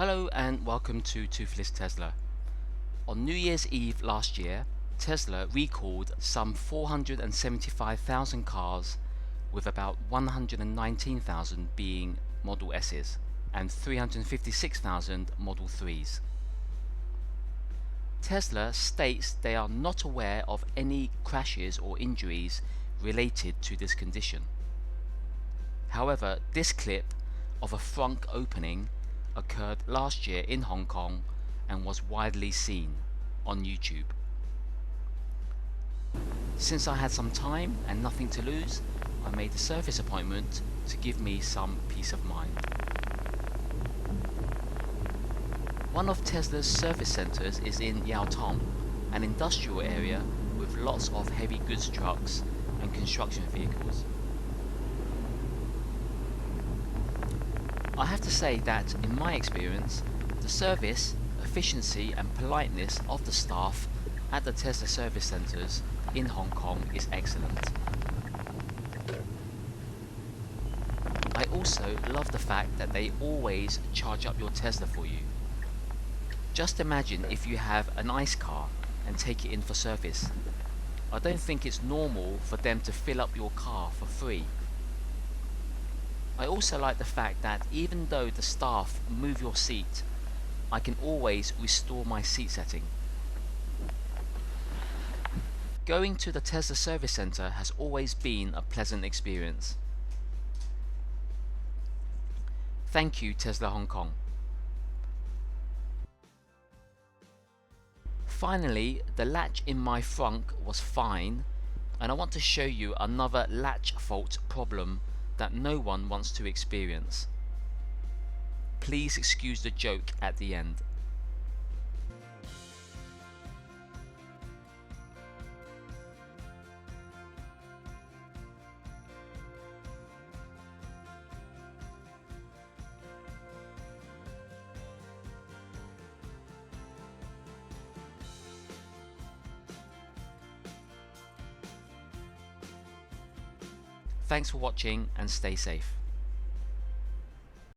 Hello and welcome to Toothless Tesla. On New Year's Eve last year, Tesla recalled some 475,000 cars, with about 119,000 being Model S's and 356,000 Model 3s. Tesla states they are not aware of any crashes or injuries related to this condition. However, this clip of a Frunk opening occurred last year in Hong Kong and was widely seen on YouTube. Since I had some time and nothing to lose, I made a service appointment to give me some peace of mind. One of Tesla's service centers is in Yau Tong, an industrial area with lots of heavy goods trucks and construction vehicles. I have to say that, in my experience, the service, efficiency and politeness of the staff at the Tesla service centers in Hong Kong is excellent. I also love the fact that they always charge up your Tesla for you. Just imagine if you have a nice car and take it in for service. I don't think it's normal for them to fill up your car for free. I also like the fact that even though the staff move your seat, I can always restore my seat setting. Going to the Tesla service center has always been a pleasant experience. Thank you, Tesla Hong Kong. Finally, the latch in my Frunk was fine, and I want to show you another latch fault problem that no one wants to experience. Please excuse the joke at the end. Thanks for watching and stay safe.